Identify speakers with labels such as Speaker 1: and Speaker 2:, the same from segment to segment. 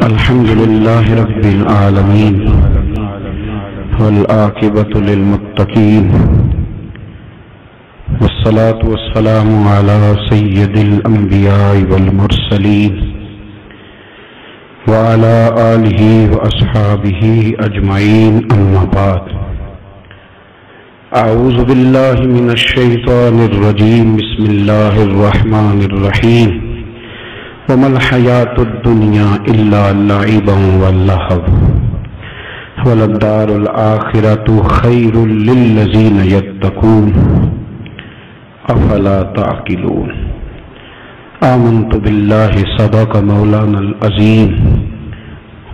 Speaker 1: الحمد لله رب العالمين والعاقبة للمتقين والصلاة والسلام على سيد الأنبياء والمرسلين وعلى آله وأصحابه أجمعين أما بعد أعوذ بالله من الشيطان الرجيم بسم الله الرحمن الرحيم وما الحياة الدنيا إلا لعب ولهو وللدار الآخرة خير للذين يتقون أفلا تعقلون آمنت بالله صدق مولانا العظيم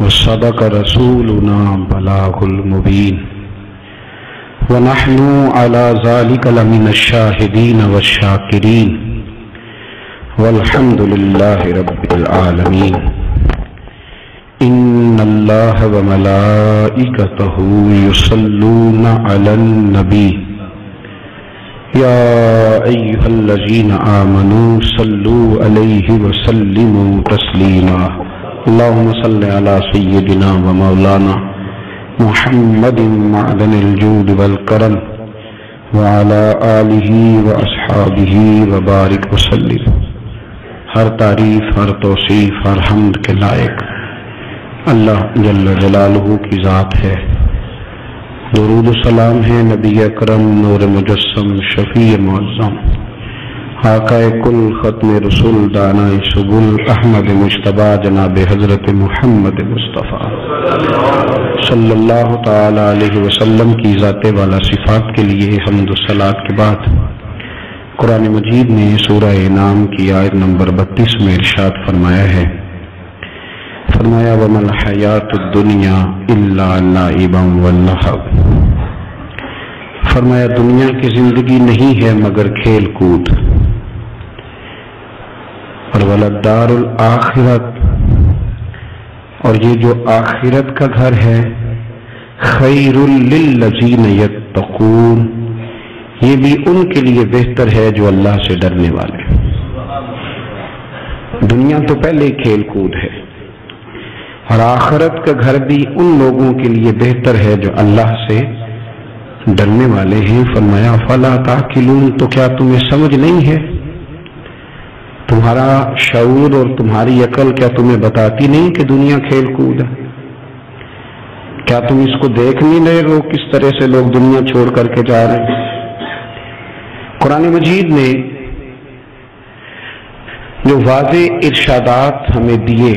Speaker 1: وصدق رسولنا بلاغ المبين ونحن على ذلك لمن الشاهدين والشاكرين والحمد لله رب العالمين إن الله وملائكته يصلون على النبي يا أيها الذين آمنوا صلوا عليه وسلموا تسليما اللهم صل على سيدنا ومولانا محمد معدن الجود والكرم وعلى آله وأصحابه وبارك وسلم. ہر تعریف، ہر توصیف، ہر حمد کے لائق اللہ جل جلالہ کی ذات ہے. درود و سلام ہے نبی اکرم نور مجسم شفیع معظم آقا کل ختم رسول دانائے سبل احمد مجتبی جناب حضرت محمد مصطفیٰ صلی اللہ تعالی علیہ وسلم کی ذات والا صفات کے لیے حمد و صلات کے بعد قرآن مجید نے سورہ انعام کی آیت نمبر 32 میں ارشاد فرمایا ہے، فرمایا وَمَا الْحَيَاةُ الدُّنْيَا إِلَّا لَعِبًا وَلَهْوٌ، فرمایا دنیا کی زندگی نہیں ہے مگر کھیل کود، اور وَلَلدَّارُ الْآخِرَةُ، اور یہ جو آخرت کا گھر ہے، خَيْرٌ لِلَّذِينَ يَتَّقُونَ، یہ بھی ان کے لیے بہتر ہے جو اللہ سے ڈرنے والے. دنیا تو پہلے کھیل کود ہے، اور آخرت کا گھر بھی ان لوگوں کے لیے بہتر ہے جو اللہ سے ڈرنے والے ہیں. فرمایا فلا تعقلون، تو کیا تمہیں سمجھ نہیں ہے؟ تمہارا شعور اور تمہاری عقل کیا تمہیں بتاتی نہیں کہ دنیا کھیل کود ہے؟ کیا تم اس کو دیکھ نہیں رہے ہو کس طرح سے لوگ دنیا چھوڑ کر کے جا رہے ہیں؟ قرآن مجید نے جو واضح ارشادات ہمیں دیے،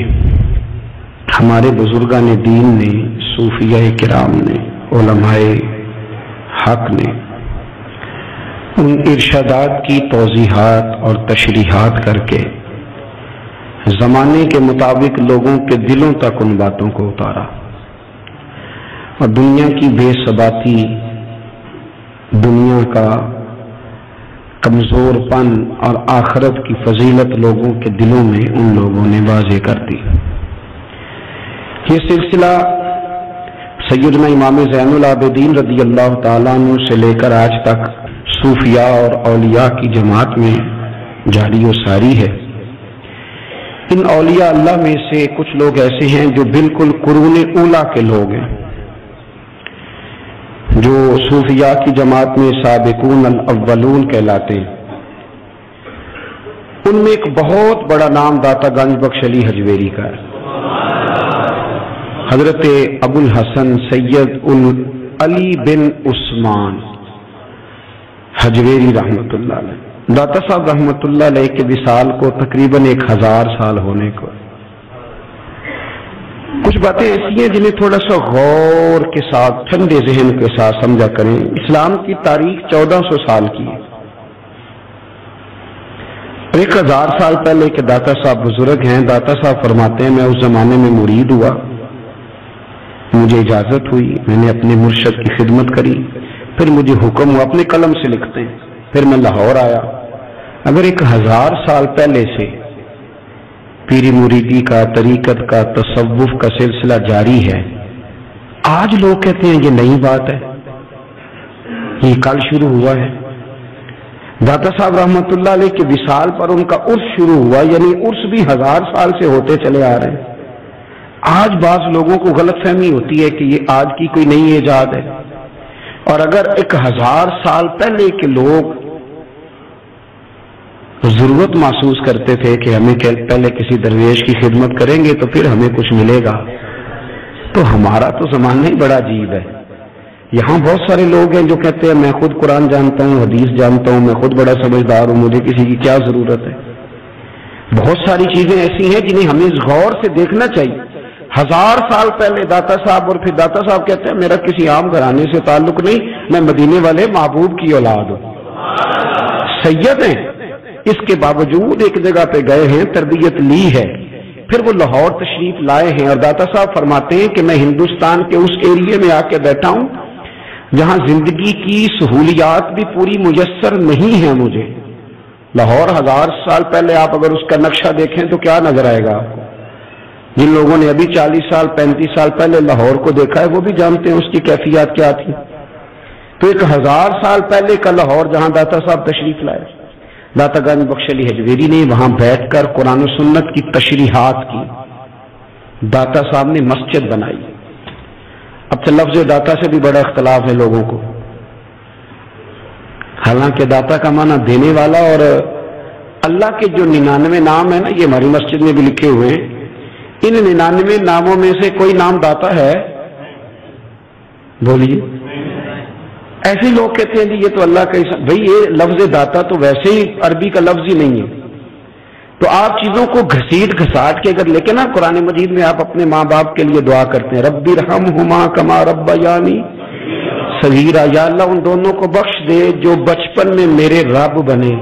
Speaker 1: ہمارے بزرگان دین نے، صوفیاء کرام نے، علماء حق نے ان ارشادات کی توضیحات اور تشریحات کر کے زمانے کے مطابق لوگوں کے دلوں تک ان باتوں کو اتارا، اور دنیا کی بے ثباتی، دنیا کا کمزور پن اور آخرت کی فضیلت لوگوں کے دلوں میں ان لوگوں نے واضح کر دی. یہ سلسلہ سیدنا امام زین العابدین رضی اللہ تعالیٰ عنہ سے لے کر آج تک صوفیاء اور اولیاء کی جماعت میں جاری و ساری ہے. ان اولیاء اللہ میں سے کچھ لوگ ایسے ہیں جو بالکل قرون اولا کے لوگ ہیں، جو صوفیاء کی جماعت میں سابقون الاولون کہلاتے ہیں. ان میں ایک بہت بڑا نام داتا گنج بخش علی حجویری کا ہے. حضرت ابو الحسن سید علی بن عثمان حجویری رحمۃ اللہ علیہ، داتا صاحب رحمۃ اللہ علیہ کے وصال کو تقریباً 1000 سال ہونے کو. کچھ باتیں ایسی ہیں جنہیں تھوڑا سا غور کے ساتھ، ٹھنڈے ذہن کے ساتھ سمجھا کریں. اسلام کی تاریخ 1400 سال کی ہے. 1000 سال پہلے کے داتا صاحب بزرگ ہیں. داتا صاحب فرماتے ہیں میں اس زمانے میں مرید ہوا، مجھے اجازت ہوئی، میں نے اپنے مرشد کی خدمت کری، پھر مجھے حکم ہوا، اپنے قلم سے لکھتے ہیں، پھر میں لاہور آیا. اگر 1000 سال پہلے سے پیری مریدی کا، طریقت کا، تصوف کا سلسلہ جاری ہے، آج لوگ کہتے ہیں یہ نئی بات ہے، یہ کل شروع ہوا ہے. داتا صاحب رحمت اللہ علیہ کے وصال پر ان کا عرس شروع ہوا، یعنی عرس بھی 1000 سال سے ہوتے چلے آ رہے ہیں. آج بعض لوگوں کو غلط فہمی ہوتی ہے کہ یہ آج کی کوئی نئی ایجاد ہے، اور اگر 1000 سال پہلے کے لوگ ضرورت محسوس کرتے تھے کہ ہمیں پہلے کسی درویش کی خدمت کریں گے تو پھر ہمیں کچھ ملے گا، تو ہمارا تو زمانہ ہی بڑا عجیب ہے۔ یہاں بہت سارے لوگ ہیں جو کہتے ہیں میں خود قرآن جانتا ہوں، حدیث جانتا ہوں، میں خود بڑا سمجھدار ہوں، مجھے کسی کی کیا ضرورت ہے۔ بہت ساری چیزیں ایسی ہیں جنہیں ہمیں غور سے دیکھنا چاہیے۔ 1000 سال پہلے داتا صاحب، اور پھر داتا صاحب کہتے ہیں میرا کسی عام گھرانے سے تعلق نہیں، میں مدینے والے محبوب کی اولاد ہوں، سید ہیں۔ اس کے باوجود ایک جگہ پہ گئے ہیں، تربیت لی ہے، پھر وہ لاہور تشریف لائے ہیں، اور داتا صاحب فرماتے ہیں کہ میں ہندوستان کے اس ایریے میں آ کے بیٹھا ہوں جہاں زندگی کی سہولیات بھی پوری میسر نہیں ہیں مجھے۔ لاہور 1000 سال پہلے آپ اگر اس کا نقشہ دیکھیں تو کیا نظر آئے گا آپ کو؟ جن لوگوں نے ابھی 40 سال 35 سال پہلے لاہور کو دیکھا ہے وہ بھی جانتے ہیں اس کی کیفیات کیا تھی۔ تو ایک 1000 سال پہلے کا لاہور جہاں داتا صاحب تشریف لائے، داتا گنج بخش علی حجویری نے وہاں بیٹھ کر قرآن و سنت کی تشریحات کی، داتا صاحب نے مسجد بنائی۔ اب تو لفظ داتا سے بھی بڑا اختلاف ہے لوگوں کو، حالانکہ داتا کا معنی دینے والا، اور اللہ کے جو 99 نام ہیں نا، یہ ہماری مسجد میں بھی لکھے ہوئے ہیں، ان 99 ناموں میں سے کوئی نام داتا ہے؟ بولیے۔ ایسے لوگ کہتے ہیں جی یہ تو اللہ کا بھئی یہ لفظ داتا تو ویسے ہی عربی کا لفظ ہی نہیں ہے، تو آپ چیزوں کو گھسیٹ گھساٹ کے اگر لیکن نا قرآن مجید میں آپ اپنے ماں باپ کے لیے دعا کرتے ہیں، رب ارحمہما کما ربیانی صغیرا، یا اللہ ان دونوں کو بخش دے جو بچپن میں میرے رب بنے۔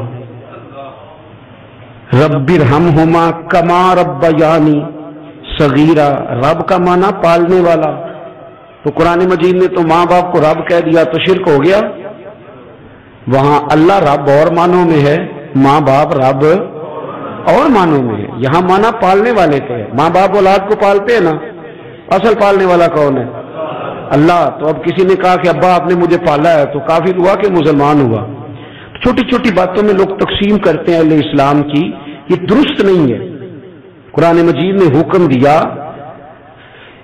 Speaker 1: رب ارحمہما کما ربیانی صغیرا، رب کا معنی پالنے والا، تو قرآن مجید نے تو ماں باپ کو رب کہہ دیا تو شرک ہو گیا۔ وہاں اللہ رب اور معنوں میں ہے، ماں باپ رب اور معنوں میں ہے، یہاں معنی پالنے والے کے ہے۔ ماں باپ اولاد کو پالتے ہیں نا، اصل پالنے والا کون ہے؟ اللہ۔ تو اب کسی نے کہا کہ ابا آپ نے مجھے پالا ہے تو کافر ہوا کہ مسلمان ہوا؟ چھوٹی چھوٹی باتوں میں لوگ تقسیم کرتے ہیں اہل اسلام کی، یہ درست نہیں ہے۔ قرآن مجید نے حکم دیا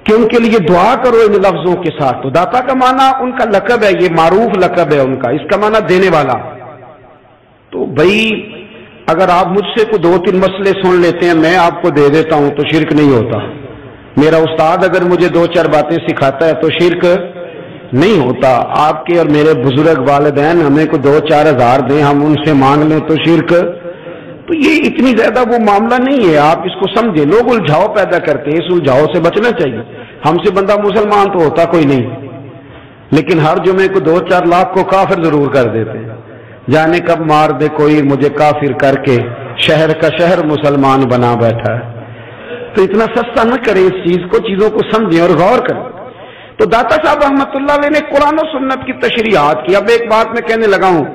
Speaker 1: کہ ان کے لیے دعا کرو ان لفظوں کے ساتھ، تو داتا کا معنی ان کا لقب ہے، یہ معروف لقب ہے ان کا، اس کا معنی دینے والا۔ تو بھائی اگر آپ مجھ سے کوئی 2-3 مسئلے سن لیتے ہیں میں آپ کو دے دیتا ہوں تو شرک نہیں ہوتا، میرا استاد اگر مجھے 2-4 باتیں سکھاتا ہے تو شرک نہیں ہوتا، آپ کے اور میرے بزرگ والدین ہمیں کو 2-4 ہزار دیں ہم ان سے مانگ لیں تو شرک، تو یہ اتنی زیادہ وہ معاملہ نہیں ہے، آپ اس کو سمجھیں۔ لوگ الجھاؤ پیدا کرتے ہیں، اس الجھاؤ سے بچنا چاہیے۔ ہم سے بندہ مسلمان تو ہوتا کوئی نہیں، لیکن ہر جمعے کو 2-4 لاکھ کو کافر ضرور کر دیتے ہیں، جانے کب مار دے کوئی مجھے کافر کر کے، شہر کا شہر مسلمان بنا بیٹھا ہے۔ تو اتنا سستا نہ کریں اس چیز کو، چیزوں کو سمجھیں اور غور کریں۔ تو داتا صاحب رحمۃ اللہ علیہ نے قرآن و سنت کی تشریحات کی۔ اب ایک بات میں کہنے لگا ہوں،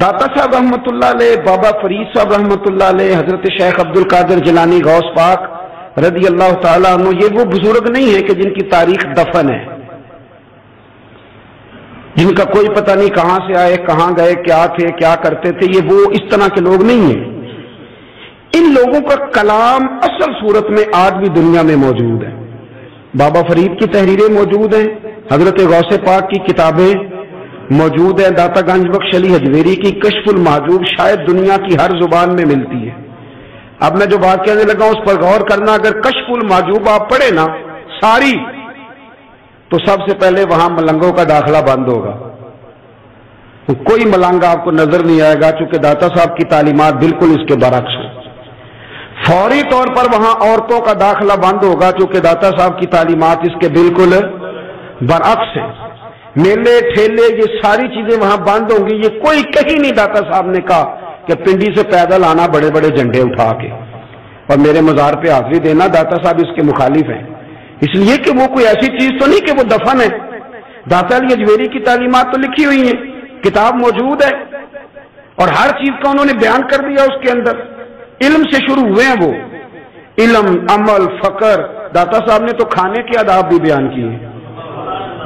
Speaker 1: داتا صاحب رحمۃ اللہ علیہ، بابا فرید صاحب رحمۃ اللہ علیہ، حضرت شیخ عبد القادر جیلانی غوث پاک رضی اللہ تعالیٰ عنہ، یہ وہ بزرگ نہیں ہیں کہ جن کی تاریخ دفن ہے، جن کا کوئی پتہ نہیں کہاں سے آئے، کہاں گئے، کیا تھے، کیا کرتے تھے، یہ وہ اس طرح کے لوگ نہیں ہیں۔ ان لوگوں کا کلام اصل صورت میں آج بھی دنیا میں موجود ہے۔ بابا فرید کی تحریریں موجود ہیں، حضرت غوث پاک کی کتابیں موجود ہیں، داتا گنج بخش علی حجویری کی کشف المحجوب شاید دنیا کی ہر زبان میں ملتی ہے۔ اب میں جو بات کہنے لگا اس پر غور کرنا، اگر کشف المحجوب آپ پڑھے نا ساری، تو سب سے پہلے وہاں ملنگوں کا داخلہ بند ہوگا، کوئی ملنگ آپ کو نظر نہیں آئے گا، چونکہ داتا صاحب کی تعلیمات بالکل اس کے برعکس ہیں۔ فوری طور پر وہاں عورتوں کا داخلہ بند ہوگا، چونکہ داتا صاحب کی تعلیمات اس کے بالکل برعکس ہیں۔ میلے ٹھیلے یہ ساری چیزیں وہاں بند ہوں گی، یہ کوئی کہیں نہیں داتا صاحب نے کہا کہ پنڈی سے پیدل آنا بڑے بڑے جھنڈے اٹھا کے اور میرے مزار پہ حاضری دینا، داتا صاحب اس کے مخالف ہیں، اس لیے کہ وہ کوئی ایسی چیز تو نہیں کہ وہ دفن ہے۔ داتا علی حجویری کی تعلیمات تو لکھی ہوئی ہیں، کتاب موجود ہے، اور ہر چیز کا انہوں نے بیان کر دیا اس کے اندر۔ علم سے شروع ہوئے ہیں وہ، علم، عمل، فقر۔ داتا صاحب نے تو کھانے کے آداب بھی بیان کیے،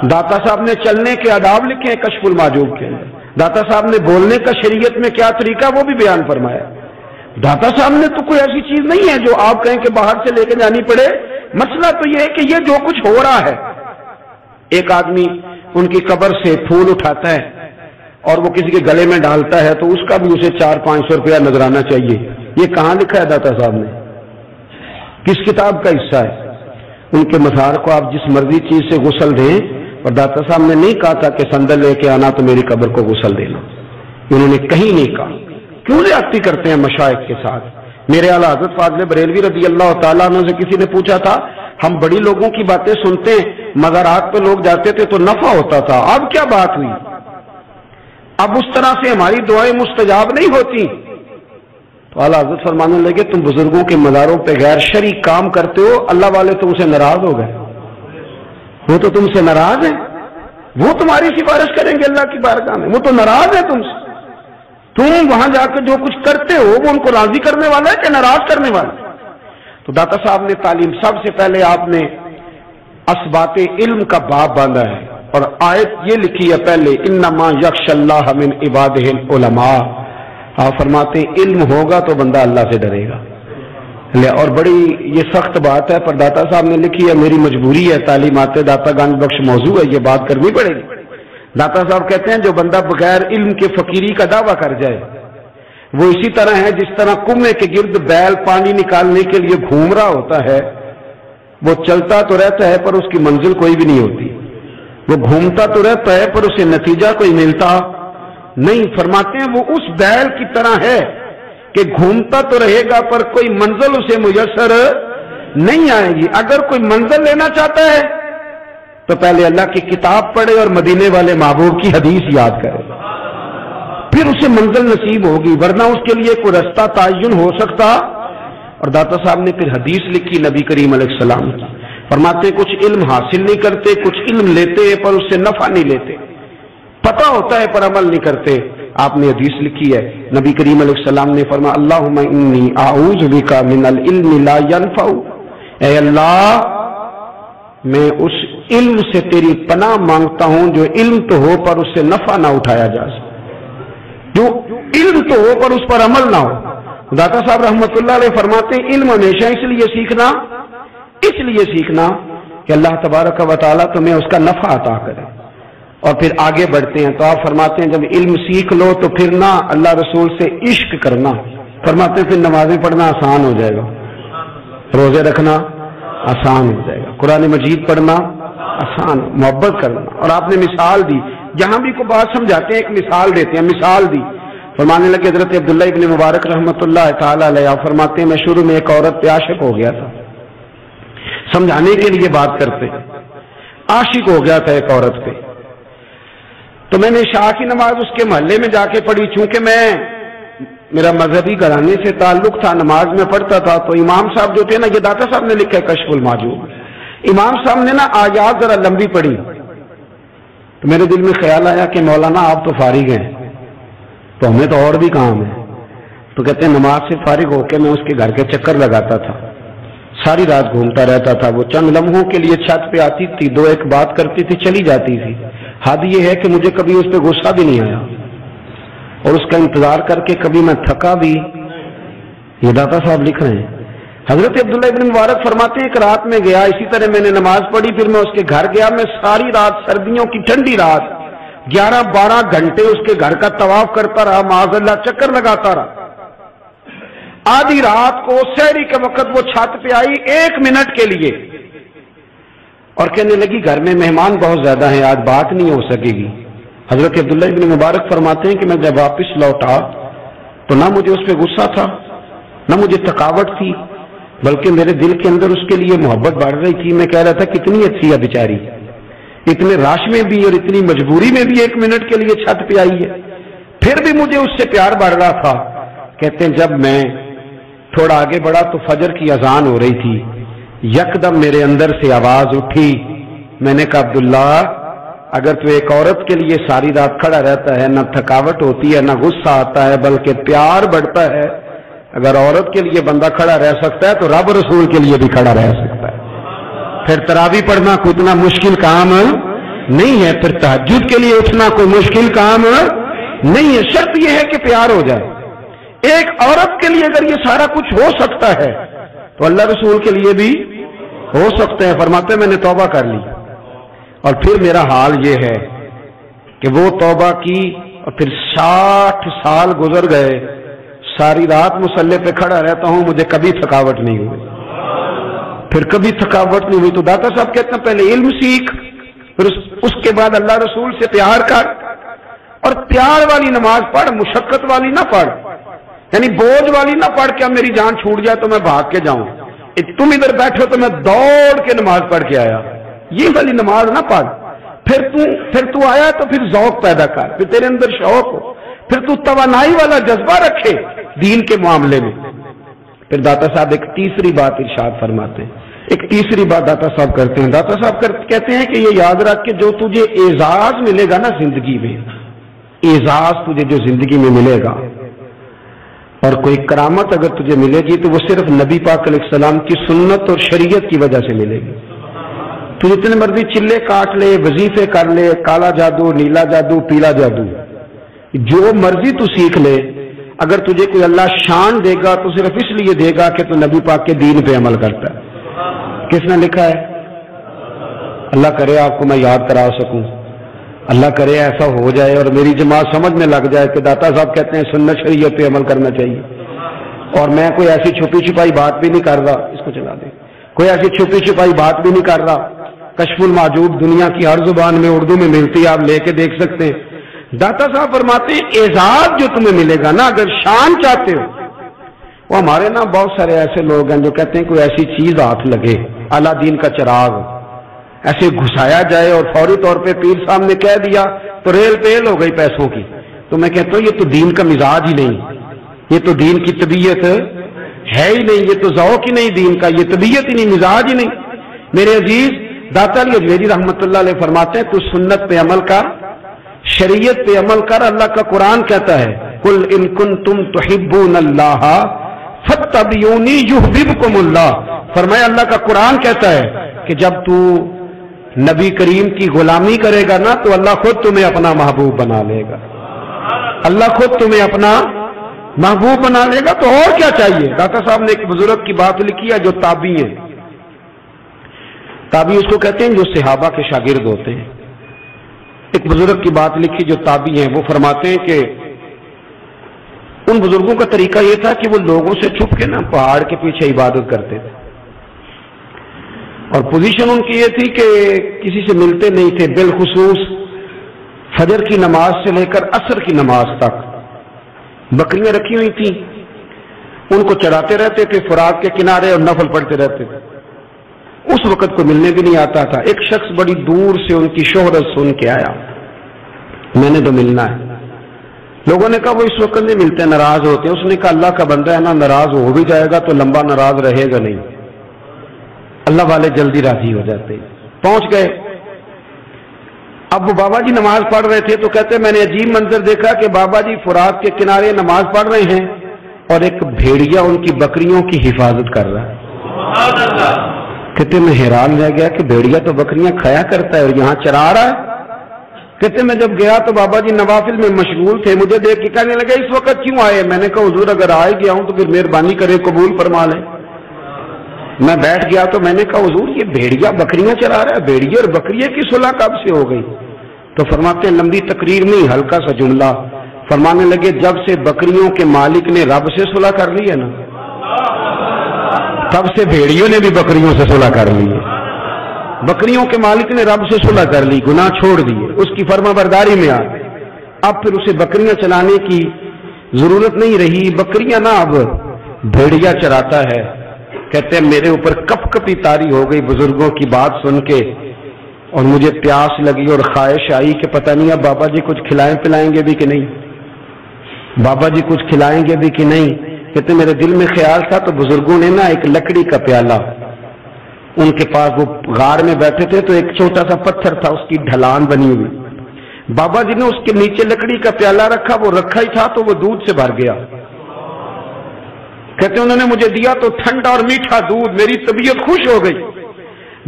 Speaker 1: داتا صاحب نے چلنے کے آداب لکھے ہیں کشف المحجوب کے اندر، داتا صاحب نے بولنے کا شریعت میں کیا طریقہ وہ بھی بیان فرمایا۔ داتا صاحب نے تو کوئی ایسی چیز نہیں ہے جو آپ کہیں کہ باہر سے لے کے جانی پڑے. مسئلہ تو یہ ہے کہ یہ جو کچھ ہو رہا ہے، ایک آدمی ان کی قبر سے پھول اٹھاتا ہے اور وہ کسی کے گلے میں ڈالتا ہے تو اس کا بھی اسے 400-500 روپیہ نذرانہ چاہیے. یہ کہاں لکھا ہے داتا صاحب نے؟ کس کتاب کا حصہ ہے؟ ان کے مزار کو آپ جس مرضی چیز سے غسل دیں، اور داتا صاحب نے نہیں کہا تھا کہ سندل لے کے آنا تو میری قبر کو غسل دینا. انہوں نے کہیں نہیں کہا. کیوں زیادتی کرتے ہیں مشائخ کے ساتھ؟ میرے اعلیٰ حضرت فاضل بریلوی رضی اللہ تعالیٰ عنہ سے کسی نے پوچھا تھا، ہم بڑی لوگوں کی باتیں سنتے ہیں، مزارات پہ لوگ جاتے تھے تو نفع ہوتا تھا، اب کیا بات ہوئی؟ اب اس طرح سے ہماری دعائیں مستجاب نہیں ہوتی. تو اعلیٰ حضرت فرمانے لگے، تم بزرگوں کے مزاروں پہ غیر شرعی کام کرتے ہو، اللہ والے تم سے ناراض ہو گئے. وہ تو تم سے ناراض ہیں، وہ تمہاری سفارش کریں گے اللہ کی بارگاہ میں، وہ تو ناراض ہیں تم سے. تم وہاں جا کے جو کچھ کرتے ہو وہ ان کو راضی کرنے والا ہے کہ ناراض کرنے والا؟ تو داتا صاحب نے تعلیم، سب سے پہلے آپ نے اسبات علم کا باب باندھا ہے اور آیت یہ لکھی ہے پہلے، انما یخشی اللہ من عبادہ العلماء. آپ فرماتے ہیں علم ہوگا تو بندہ اللہ سے ڈرے گا. اور بڑی یہ سخت بات ہے، پر داتا صاحب نے لکھی ہے، میری مجبوری ہے، تعلیمات داتا گنج بخش موضوع ہے، یہ بات کرنی پڑے گی. داتا صاحب کہتے ہیں جو بندہ بغیر علم کے فقیری کا دعویٰ کر جائے وہ اسی طرح ہے جس طرح کنویں کے گرد بیل پانی نکالنے کے لیے گھوم رہا ہوتا ہے. وہ چلتا تو رہتا ہے پر اس کی منزل کوئی بھی نہیں ہوتی، وہ گھومتا تو رہتا ہے پر اسے نتیجہ کوئی ملتا نہیں. فرماتے ہیں وہ اس بیل کی طرح ہے کہ گھومتا تو رہے گا پر کوئی منزل اسے میسر نہیں آئے گی. اگر کوئی منزل لینا چاہتا ہے تو پہلے اللہ کی کتاب پڑھے اور مدینے والے محبوب کی حدیث یاد کرے، پھر اسے منزل نصیب ہوگی، ورنہ اس کے لیے کوئی رستہ تعین ہو سکتا. اور داتا صاحب نے پھر حدیث لکھی نبی کریم علیہ السلام کی. فرماتے کچھ علم حاصل نہیں کرتے، کچھ علم لیتے پر اس سے نفع نہیں لیتے، پتہ ہوتا ہے پر عمل نہیں کرتے. آپ نے حدیث لکھی ہے، نبی کریم علیہ السلام نے فرمایا اللہم انی اعوذ بک من العلم لا ینفع. اے اللہ میں اس علم سے تیری پناہ مانگتا ہوں جو علم تو ہو پر اس سے نفع نہ اٹھایا جا سکے، جو علم تو ہو پر اس پر عمل نہ ہو. داتا صاحب رحمۃ اللہ علیہ فرماتے ہیں علم ہمیشہ اس لیے سیکھنا کہ اللہ تبارک و تعالیٰ تمہیں اس کا نفع عطا کرے. اور پھر آگے بڑھتے ہیں تو آپ فرماتے ہیں جب علم سیکھ لو تو پھر نہ اللہ رسول سے عشق کرنا. فرماتے ہیں پھر نمازیں پڑھنا آسان ہو جائے گا، روزے رکھنا آسان ہو جائے گا، قرآن مجید پڑھنا آسان، محبت کرنا. اور آپ نے مثال دی، جہاں بھی کوئی بات سمجھاتے ہیں ایک مثال دیتے ہیں. مثال دی، فرمانے لگے حضرت عبداللہ ابن مبارک رحمۃ اللہ تعالی علیہ فرماتے ہیں میں شروع میں ایک عورت پہ عاشق ہو گیا تھا. سمجھانے کے لیے بات کرتے، عاشق ہو گیا تھا ایک عورت پہ. تو میں نے عشاء کی نماز اس کے محلے میں جا کے پڑھی. چونکہ میرا مذہبی گھرانے سے تعلق تھا، نماز میں پڑھتا تھا، تو امام صاحب جو تھے نا، یہ داتا صاحب نے لکھا ہے کشف المحجوب، امام صاحب نے نا آیات ذرا لمبی پڑھی. تو میرے دل میں خیال آیا کہ مولانا آپ تو فارغ ہیں تو ہمیں تو اور بھی کام ہے. تو کہتے ہیں نماز سے فارغ ہو کے میں اس کے گھر کے چکر لگاتا تھا، ساری رات گھومتا رہتا تھا. وہ چند لمحوں کے لیے چھت پہ آتی تھی، دو ایک بات کرتی تھی، چلی جاتی تھی. حد یہ ہے کہ مجھے کبھی اس پہ غصہ بھی نہیں آیا اور اس کا انتظار کر کے کبھی میں تھکا بھی. یہ داتا صاحب لکھ رہے ہیں. حضرت عبداللہ ابن مبارک فرماتے ہیں ایک رات میں گیا، اسی طرح میں نے نماز پڑھی، پھر میں اس کے گھر گیا. میں ساری رات، سردیوں کی ٹھنڈی رات، 11-12 گھنٹے اس کے گھر کا طواف کرتا رہا، معاذ اللہ چکر لگاتا رہا. آدھی رات کو سحری کے وقت وہ چھت پہ آئی 1 منٹ کے لیے اور کہنے لگی گھر میں مہمان بہت زیادہ ہیں، آج بات نہیں ہو سکے گی. حضرت عبداللہ ابن مبارک فرماتے ہیں کہ میں جب واپس لوٹا تو نہ مجھے اس پہ غصہ تھا نہ مجھے تھکاوٹ تھی، بلکہ میرے دل کے اندر اس کے لیے محبت بڑھ رہی تھی. میں کہہ رہا تھا کتنی اچھی ہے بیچاری، اتنے راش میں بھی اور اتنی مجبوری میں بھی 1 منٹ کے لیے چھت پہ آئی ہے، پھر بھی مجھے اس سے پیار بڑھ رہا تھا. کہتے ہیں جب میں تھوڑا آگے بڑھا تو فجر کی اذان ہو رہی تھی. یکدم میرے اندر سے آواز اٹھی. میں نے کہا عبداللہ اگر تو ایک عورت کے لیے ساری رات کھڑا رہتا ہے، نہ تھکاوٹ ہوتی ہے نہ غصہ آتا ہے بلکہ پیار بڑھتا ہے، اگر عورت کے لیے بندہ کھڑا رہ سکتا ہے تو رب رسول کے لیے بھی کھڑا رہ سکتا ہے. پھر تراویح پڑھنا کوئی اتنا مشکل کام نہیں ہے، پھر تہجد کے لیے اٹھنا کوئی مشکل کام نہیں ہے. شرط یہ ہے کہ پیار ہو جائے. ایک عورت کے لیے اگر یہ سارا کچھ ہو سکتا ہے تو اللہ رسول کے لیے بھی ہو سکتے ہیں. فرماتے ہیں میں نے توبہ کر لی اور پھر میرا حال یہ ہے کہ وہ توبہ کی اور پھر 60 سال گزر گئے، ساری رات مصلی پہ کھڑا رہتا ہوں، مجھے کبھی تھکاوٹ نہیں ہوئی، پھر کبھی تھکاوٹ نہیں ہوئی. تو داتا صاحب کہتے ہیں پہلے علم سیکھ، پھر اس کے بعد اللہ رسول سے پیار کر، اور پیار والی نماز پڑھ، مشقت والی نہ پڑھ، یعنی بوجھ والی نہ پڑھ کہ اب میری جان چھوٹ جائے تو میں بھاگ کے جاؤں، تم ادھر بیٹھو تو میں دوڑ کے نماز پڑھ کے آیا، یہ والی نماز نہ پڑھ. پھر تو آیا تو پھر ذوق پیدا کر، پھر تیرے اندر شوق ہو، پھر تو توانائی والا جذبہ رکھے دین کے معاملے میں. پھر داتا صاحب ایک تیسری بات ارشاد فرماتے ہیں، ایک تیسری بات داتا صاحب کرتے ہیں. داتا صاحب کہتے ہیں کہ یہ یاد رکھ کہ جو تجھے اعزاز ملے گا نا زندگی میں، اعزاز تجھے جو زندگی میں ملے گا اور کوئی کرامت اگر تجھے ملے گی تو وہ صرف نبی پاک علیہ السلام کی سنت اور شریعت کی وجہ سے ملے گی. تو جتنے مرضی چلے کاٹ لے، وظیفے کر لے، کالا جادو، نیلا جادو، پیلا جادو، جو مرضی تو سیکھ لے، اگر تجھے کوئی اللہ شان دے گا تو صرف اس لیے دے گا کہ تو نبی پاک کے دین پہ عمل کرتا ہے. کس نے لکھا ہے؟ اللہ کرے آپ کو میں یاد کرا سکوں، اللہ کرے ایسا ہو جائے اور میری جماعت سمجھ میں لگ جائے کہ داتا صاحب کہتے ہیں سنت شریعت پہ عمل کرنا چاہیے. اور میں کوئی ایسی چھپی چھپائی بات بھی نہیں کر رہا، اس کو چلا دیں، کوئی ایسی چھپی چھپائی بات بھی نہیں کر رہا. کشف المعجوب دنیا کی ہر زبان میں اردو میں ملتی ہے، آپ لے کے دیکھ سکتے ہیں. داتا صاحب فرماتے ہیں اعزاز جو تمہیں ملے گا نا، اگر شان چاہتے ہو، وہ ہمارے نا بہت سارے ایسے لوگ ہیں جو کہتے ہیں کوئی ایسی چیز ہاتھ لگے، اعلیٰ دین کا چراغ ایسے گھسایا جائے اور فوری طور پہ پیر صاحب نے کہہ دیا تو ریل پیل ہو گئی پیسوں کی. تو میں کہتا ہوں یہ تو دین کا مزاج ہی نہیں، یہ تو دین کی طبیعت ہے ہی نہیں، یہ تو ذوق ہی نہیں دین کا، یہ طبیعت ہی نہیں، مزاج ہی نہیں. میرے عزیز داتا علی اجمیری رحمت اللہ علیہ فرماتے ہیں تو سنت پہ عمل کر، شریعت پہ عمل کر. اللہ کا قرآن کہتا ہے قل ان کنتم تحبون اللہ فاتبعونی یحببکم اللہ. فرمایا اللہ کا قرآن کہتا ہے کہ جب تو نبی کریم کی غلامی کرے گا نا تو اللہ خود تمہیں اپنا محبوب بنا لے گا، اللہ خود تمہیں اپنا محبوب بنا لے گا. تو اور کیا چاہیے؟ داتا صاحب نے ایک بزرگ کی بات لکھی ہے جو تابعی ہیں، تابعی اس کو کہتے ہیں جو صحابہ کے شاگرد ہوتے ہیں. ایک بزرگ کی بات لکھی جو تابعی ہیں، وہ فرماتے ہیں کہ ان بزرگوں کا طریقہ یہ تھا کہ وہ لوگوں سے چھپ کے نا پہاڑ کے پیچھے عبادت کرتے تھے، اور پوزیشن ان کی یہ تھی کہ کسی سے ملتے نہیں تھے، بالخصوص فجر کی نماز سے لے کر عصر کی نماز تک بکریاں رکھی ہوئی تھیں، ان کو چراتے رہتے تھے فرات کے کنارے اور نفل پڑھتے رہتے تھے. اس وقت کو ملنے بھی نہیں آتا تھا. ایک شخص بڑی دور سے ان کی شہرت سن کے آیا، میں نے تو ملنا ہے. لوگوں نے کہا وہ اس وقت نہیں ملتے، ناراض ہوتے. اس نے کہا اللہ کا بندہ ہے نا، ناراض ہو بھی جائے گا تو لمبا ناراض رہے گا نہیں، اللہ والے جلدی راضی ہو جاتے. پہنچ گئے. اب وہ بابا جی نماز پڑھ رہے تھے تو کہتے میں نے عجیب منظر دیکھا کہ بابا جی فرات کے کنارے نماز پڑھ رہے ہیں اور ایک بھیڑیا ان کی بکریوں کی حفاظت کر رہا ہے. کہتے میں حیران رہ گیا کہ بھیڑیا تو بکریاں کھایا کرتا ہے اور یہاں چرا رہا ہے. کہتے میں جب گیا تو بابا جی نوافل میں مشغول تھے، مجھے دیکھ کے کہنے لگے اس وقت کیوں آئے؟ میں نے کہا حضور اگر آئے گیا ہوں تو پھر مہربانی کرے قبول فرما لیں. میں بیٹھ گیا تو میں نے کہا حضور یہ بھیڑیا بکریاں چرا رہا ہے، بھیڑیا اور بکریے کی صلح کب سے ہو گئی؟ تو فرماتے ہیں لمبی تقریر نہیں، ہلکا سا جملہ. فرمانے لگے جب سے بکریوں کے مالک نے رب سے صلح کر لی ہے نا، تب سے بھیڑیوں نے بھی بکریوں سے صلح کر لی ہے. بکریوں کے مالک نے رب سے صلح کر لی، گناہ چھوڑ دیے، اس کی فرما برداری میں آ گئے. اب پھر اسے بکریاں چلانے کی ضرورت نہیں رہی. بکریاں نہ اب بھیڑیا چراتا ہے. کہتے ہیں میرے اوپر کپ کپی طاری ہو گئی بزرگوں کی بات سن کے، اور مجھے پیاس لگی اور خواہش آئی کہ پتہ نہیں اب بابا جی کچھ کھلائیں پلائیں گے بھی کہ نہیں، بابا جی کچھ کھلائیں گے بھی کہ نہیں. کہتے میرے دل میں خیال تھا تو بزرگوں نے نا ایک لکڑی کا پیالہ، ان کے پاس وہ غار میں بیٹھے تھے تو ایک چھوٹا سا پتھر تھا، اس کی ڈھلان بنی ہوئی. بابا جی نے اس کے نیچے لکڑی کا پیالہ رکھا، وہ رکھا ہی تھا تو وہ دودھ سے بھر گیا. کہتے انہوں نے مجھے دیا تو ٹھنڈا اور میٹھا دودھ، میری طبیعت خوش ہو گئی.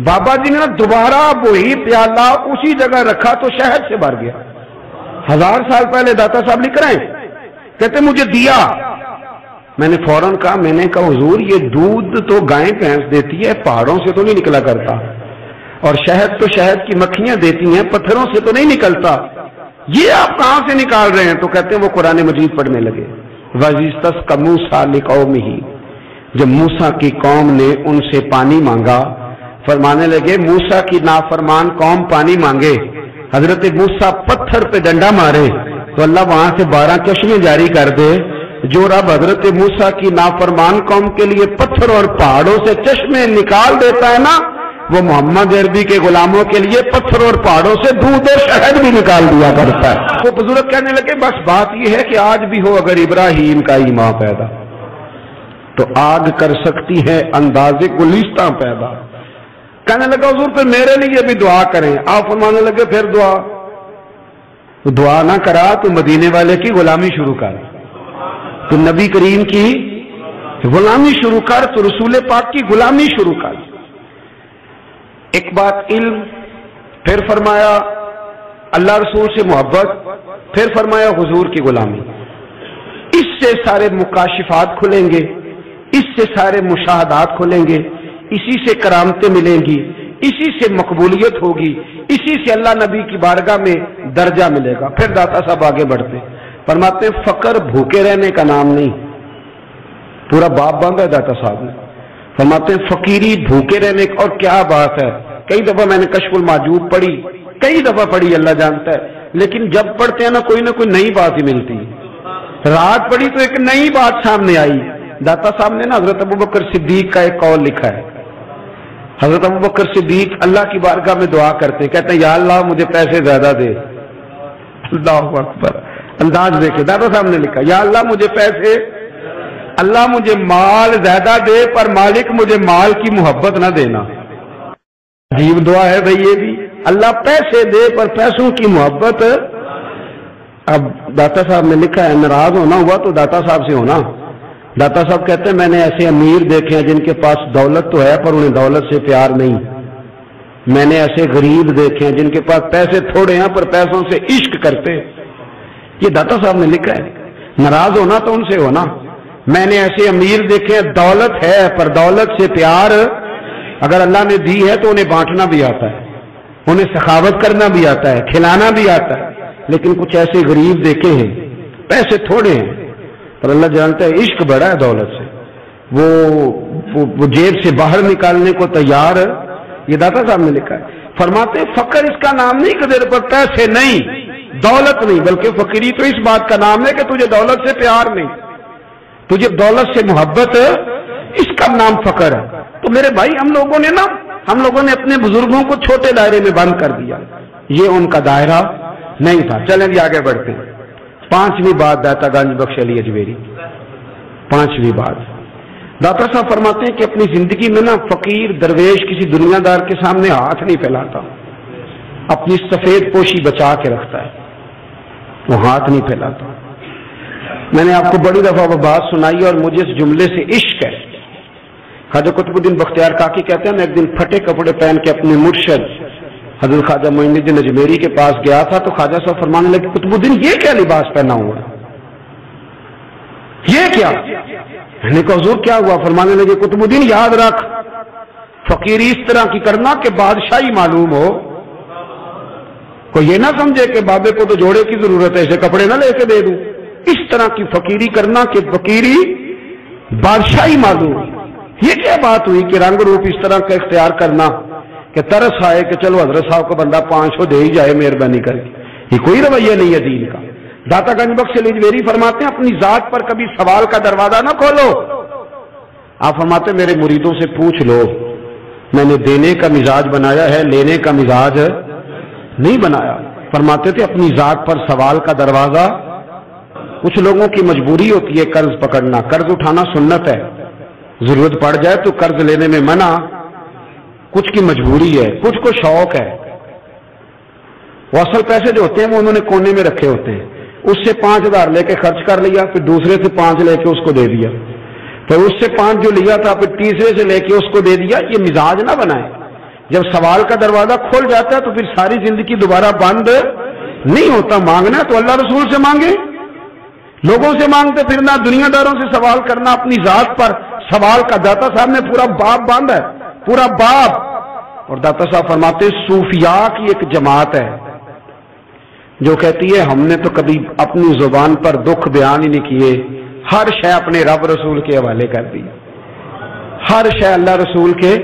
Speaker 1: بابا جی نے دوبارہ وہی پیالہ اسی جگہ رکھا تو شہد سے بھر گیا. 1000 سال پہلے داتا صاحب لکھ رہے ہیں. کہتے مجھے دیا میں نے فوراً کہا، میں نے کہا حضور یہ دودھ تو گائے بھینس دیتی ہے، پہاڑوں سے تو نہیں نکلا کرتا، اور شہد تو شہد کی مکھیاں دیتی ہیں، پتھروں سے تو نہیں نکلتا، یہ آپ کہاں سے نکال رہے ہیں؟ تو کہتے ہیں وہ قرآن مجید پڑھنے لگے۔ وَإِذْتَسْقَىٰ مُوسَىٰ لِقَوْمِهِ، جب موسیٰ کی قوم نے ان سے پانی مانگا، فرمانے لگے موسیٰ کی نافرمان قوم پانی مانگے، حضرت موسیٰ پتھر پہ ڈنڈا مارے تو اللہ وہاں سے 12 چشمے جاری کر دے۔ جو رب حضرت موسیٰ کی نافرمان قوم کے لیے پتھر اور پہاڑوں سے چشمے نکال دیتا ہے نا، وہ محمد عربی کے غلاموں کے لیے پتھر اور پہاڑوں سے دودھ اور شہد بھی نکال دیا کرتا ہے۔ وہ بزرگ کہنے لگے بس بات یہ ہے کہ آج بھی ہو اگر ابراہیم کا ایمان پیدا تو آگ کر سکتی ہے انداز گلستاں پیدا۔ کہنے لگا حضور پھر میرے لیے بھی دعا کریں۔ آپ فرمانے لگے پھر دعا نہ کرا تو مدینے والے کی غلامی شروع کر، تو نبی کریم کی غلامی شروع کر، تو رسول پاک کی غلامی شروع کر۔ ایک بات علم، پھر فرمایا اللہ رسول سے محبت، پھر فرمایا حضور کی غلامی۔ اس سے سارے مکاشفات کھلیں گے، اس سے سارے مشاہدات کھلیں گے، اسی سے کرامتیں ملیں گی، اسی سے مقبولیت ہوگی، اسی سے اللہ نبی کی بارگاہ میں درجہ ملے گا۔ پھر داتا صاحب آگے بڑھتے فرماتے ہیں فقر بھوکے رہنے کا نام نہیں، پورا باب باندھا ہے داتا صاحب نے۔ فرماتے ہیں فقیری بھوکے رہنے کا، اور کیا بات ہے، کئی دفعہ میں نے کشف المحجوب پڑھی، کئی دفعہ پڑھی، اللہ جانتا ہے، لیکن جب پڑھتے ہیں نا کوئی نئی بات ہی ملتی ہے۔ رات پڑھی تو ایک نئی بات سامنے آئی۔ داتا صاحب نے نا حضرت ابوبکر صدیق کا ایک قول لکھا ہے۔ حضرت ابوبکر صدیق اللہ کی بارگاہ میں دعا کرتے ہیں، کہتے ہیں یا اللہ مجھے پیسے زیادہ دے۔ اللہ اکبر، انداز دیکھے، داتا صاحب نے لکھا یا اللہ مجھے پیسے، اللہ مجھے مال زیادہ دے پر مالک مجھے مال کی محبت نہ دینا۔ عجیب دعا ہے بھائی یہ بھی، اللہ پیسے دے پر پیسوں کی محبت۔ اب داتا صاحب نے لکھا ہے ناراض ہونا ہوا تو داتا صاحب سے ہونا۔ داتا صاحب کہتے ہیں میں نے ایسے امیر دیکھے ہیں جن کے پاس دولت تو ہے پر انہیں دولت سے پیار نہیں، میں نے ایسے غریب دیکھے ہیں جن کے پاس پیسے تھوڑے ہیں پر پیسوں سے عشق کرتے۔ یہ داتا صاحب نے لکھا ہے، ناراض ہونا تو ان سے ہونا۔ میں نے ایسے امیر دیکھے ہیں دولت ہے پر دولت سے پیار، اگر اللہ نے دی ہے تو انہیں بانٹنا بھی آتا ہے، انہیں سخاوت کرنا بھی آتا ہے، کھلانا بھی آتا ہے، لیکن کچھ ایسے غریب دیکھے ہیں پیسے تھوڑے ہیں پر اللہ جانتا ہے عشق بڑا ہے دولت سے، وہ جیب سے باہر نکالنے کو تیار۔ یہ داتا صاحب نے لکھا ہے۔ فرماتے فقر اس کا نام نہیں کہ تیرے پر پیسے نہیں، دولت نہیں، بلکہ فقیری تو اس بات کا نام ہے کہ تجھے دولت سے پیار نہیں، تجھے دولت سے محبت، اس کا نام فقر ہے۔ تو میرے بھائی ہم لوگوں نے اپنے بزرگوں کو چھوٹے دائرے میں بند کر دیا، یہ ان کا دائرہ نہیں تھا۔ چلیں جی آگے بڑھتے ہیں۔ 5ویں بات داتا گنج بخش علی اجمیری، 5ویں بات داتا صاحب فرماتے ہیں کہ اپنی زندگی میں نا فقیر درویش کسی دنیا دار کے سامنے ہاتھ نہیں پھیلاتا، اپنی سفید پوشی بچا کے رکھتا ہے، وہ ہاتھ نہیں پھیلاتا۔ میں نے آپ کو بڑی دفعہ وہ بات سنائی اور مجھے اس جملے سے عشق ہے۔ خواجہ قطب الدین بختیار کاکی کہتے ہیں میں ایک دن پھٹے کپڑے پہن کے اپنے مرشد حضرت خواجہ معین الدین اجمیری کے پاس گیا تھا تو خواجہ صاحب فرمانے لگے قطب الدین یہ کیا لباس پہنا ہوا ہے، یہ کیا؟ میں نے کہا حضور کیا ہوا؟ فرمانے لگے قطب الدین یاد رکھ فقیری اس طرح کی کرنا کہ بادشاہی معلوم ہو، کوئی یہ نہ سمجھے کہ بابے کو تو جوڑے کی ضرورت ہے اسے کپڑے نہ لے کے دے دوں، اس طرح کی فقیری کرنا کہ فقیری بادشاہی معلوم۔ یہ کیا بات ہوئی کہ رنگ روپ اس طرح کا اختیار کرنا کہ ترس آئے کہ چلو حضرت صاحب کو بندہ 500 دے ہی جائے مہربانی کر کے، یہ کوئی رویہ نہیں ہے دین کا۔ داتا گنج بخش علی اجمیری فرماتے ہیں اپنی ذات پر کبھی سوال کا دروازہ نہ کھولو۔ آپ فرماتے ہیں میرے مریدوں سے پوچھ لو، میں نے دینے کا مزاج بنایا ہے، لینے کا مزاج نہیں بنایا۔ فرماتے تھے اپنی ذات پر سوال کا دروازہ، کچھ لوگوں کی مجبوری ہوتی ہے قرض پکڑنا، قرض اٹھانا سنت ہے، ضرورت پڑ جائے تو قرض لینے میں منع، کچھ کی مجبوری ہے، کچھ کو شوق ہے، وہ اصل پیسے جو ہوتے ہیں وہ انہوں نے کونے میں رکھے ہوتے ہیں، اس سے 5000 لے کے خرچ کر لیا، پھر دوسرے سے 5 لے کے اس کو دے دیا، پھر اس سے 5 جو لیا تھا پھر تیسرے سے لے کے اس کو دے دیا۔ یہ مزاج نہ بنائے، جب سوال کا دروازہ کھل جاتا ہے تو پھر ساری زندگی دوبارہ بند نہیں ہوتا۔ مانگنا ہے تو اللہ رسول سے مانگے، لوگوں سے مانگتے پھرنا، دنیا داروں سے سوال کرنا، اپنی ذات پر سوال کا داتا صاحب نے پورا باب باندھا ہے، پورا باب. اور داتا صاحب فرماتے ہیں صوفیاء کی ایک جماعت ہے جو کہتی ہے ہم نے تو کبھی اپنی زبان پر دکھ بیان ہی نہیں کیے، ہر شے اپنے رب رسول کے حوالے کر دی، ہر شے اللہ رسول کے.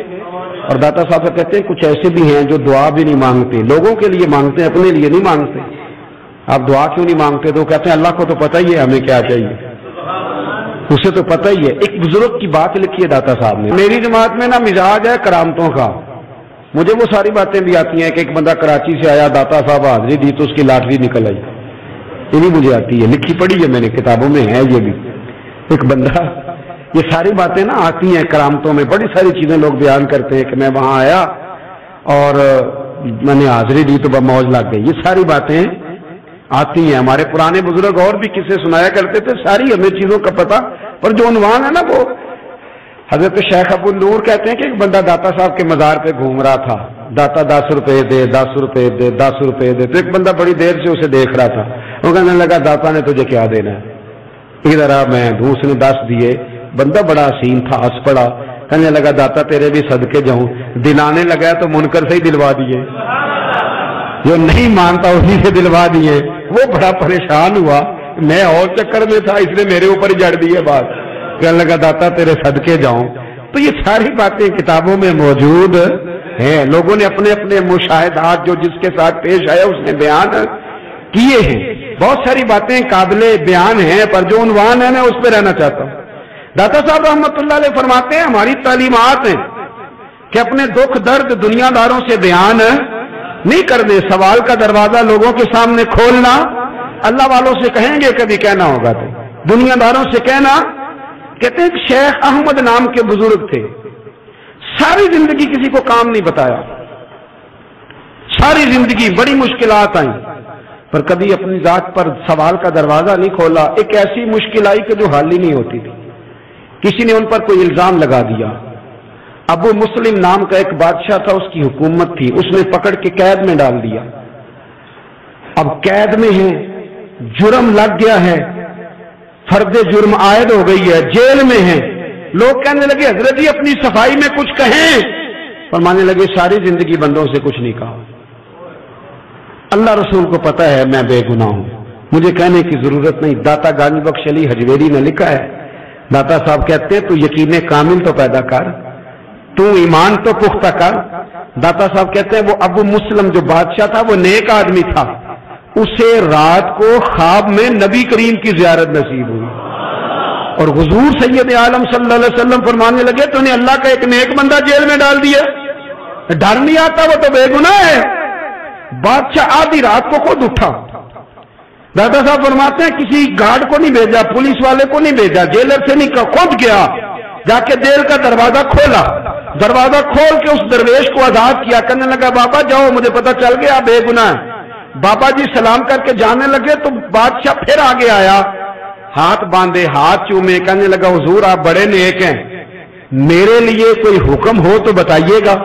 Speaker 1: اور داتا صاحب کہتے ہیں کچھ ایسے بھی ہیں جو دعا بھی نہیں مانگتے، لوگوں کے لیے مانگتے ہیں، اپنے لیے نہیں مانگتے. آپ دعا کیوں نہیں مانگتے؟ تو کہتے ہیں اللہ کو تو پتہ ہی ہے ہمیں کیا چاہیے، اسے تو پتہ ہی ہے. ایک بزرگ کی بات لکھی ہے داتا صاحب نے، میری جماعت میں نا مزاج ہے کرامتوں کا، مجھے وہ ساری باتیں بھی آتی ہیں کہ ایک بندہ کراچی سے آیا، داتا صاحب حاضری دی تو اس کی لاٹری نکل آئی، یہ بھی مجھے آتی ہے، لکھی پڑھی ہے میں نے، کتابوں میں ہے یہ بھی. ایک بندہ، یہ ساری باتیں نا آتی ہیں کرامتوں میں، بڑی ساری چیزیں لوگ بیان کرتے ہیں کہ میں وہاں آیا اور میں نے حاضری دی تو موج لگ گئی، یہ ساری باتیں آتی ہیں. ہمارے پرانے بزرگ اور بھی قصے سنایا کرتے تھے، ساری ہمیں چیزوں کا پتہ، پر جو عنوان ہے نا وہ حضرت شیخ ابو نور کہتے ہیں کہ ایک بندہ داتا صاحب کے مزار پہ گھوم رہا تھا، داتا 10 روپے دے، 10 روپے دے، 10 روپے دے. تو ایک بندہ بڑی دیر سے اسے دیکھ رہا تھا، وہ کہنے لگا داتا نے تجھے کیا دینا ہے، ادھر آ میں دوں. اس نے 10 دیے. بندہ بڑا حسین تھا، ہنس پڑا، کہنے لگا داتا تیرے بھی صدقے جاؤں. دلانے لگا تو منکر سے ہی دلوا دیے، جو نہیں مانتا اسی سے دلوا دیے. وہ بڑا پریشان ہوا، میں اور چکر میں تھا، اس نے میرے اوپر ہی جڑ دی ہے بات. کہنے لگا داتا تیرے صدقے جاؤں. تو یہ ساری باتیں کتابوں میں موجود ہیں، لوگوں نے اپنے اپنے مشاہدات جو جس کے ساتھ پیش آیا اس نے بیان کیے ہیں. بہت ساری باتیں قابل بیان ہیں، پر جو عنوان ہے میں اس پہ رہنا چاہتا ہوں. داتا صاحب رحمۃ اللہ علیہ فرماتے ہیں ہماری تعلیمات ہیں کہ اپنے دکھ درد دنیا داروں سے بیان نہیں کرنے، سوال کا دروازہ لوگوں کے سامنے کھولنا. اللہ والوں سے کہیں گے کبھی کہنا ہوگا تو دنیا داروں سے کہنا. کہتے ہیں کہ شیخ احمد نام کے بزرگ تھے، ساری زندگی کسی کو کام نہیں بتایا، ساری زندگی بڑی مشکلات آئیں، پر کبھی اپنی ذات پر سوال کا دروازہ نہیں کھولا. ایک ایسی مشکل آئی کہ جو حل ہی نہیں ہوتی تھی، کسی نے ان پر کوئی الزام لگا دیا. ابو مسلم نام کا ایک بادشاہ تھا، اس کی حکومت تھی، اس نے پکڑ کے قید میں ڈال دیا. اب قید میں ہے، جرم لگ گیا ہے، فرد جرم عائد ہو گئی ہے، جیل میں ہے. لوگ کہنے لگے حضرت جی اپنی صفائی میں کچھ کہیں، فرمانے لگے ساری زندگی بندوں سے کچھ نہیں کہا، اللہ رسول کو پتا ہے میں بے گناہ ہوں، مجھے کہنے کی ضرورت نہیں. داتا غازی بخش علی حجویری نے لکھا ہے، داتا صاحب کہتے ہیں تو یقین کامل تو پیدا کر، تو ایمان تو پختہ کر. داتا صاحب کہتے ہیں وہ ابو مسلم جو بادشاہ تھا وہ نیک آدمی تھا، اسے رات کو خواب میں نبی کریم کی زیارت نصیب ہوئی اور حضور سید عالم صلی اللہ علیہ وسلم فرمانے لگے تو نے اللہ کا ایک نیک بندہ جیل میں ڈال دیا، ڈر نہیں آتا، وہ تو بے گناہ ہے. بادشاہ آدھی رات کو خود اٹھا. دادا صاحب فرماتے ہیں کسی گارڈ کو نہیں بھیجا، پولیس والے کو نہیں بھیجا، جیلر سے نہیں، خود گیا، جا کے جیل کا دروازہ کھولا، دروازہ کھول کے اس درویش کو آزاد کیا. کہنے لگا بابا جاؤ، مجھے پتا چل گیا بے گناہ ہے. بابا جی سلام کر کے جانے لگے تو بادشاہ پھر آگے آیا، ہاتھ باندھے، ہاتھ چومے، کہنے لگا حضور آپ بڑے نیک ہیں، میرے لیے کوئی حکم ہو تو بتائیے گا،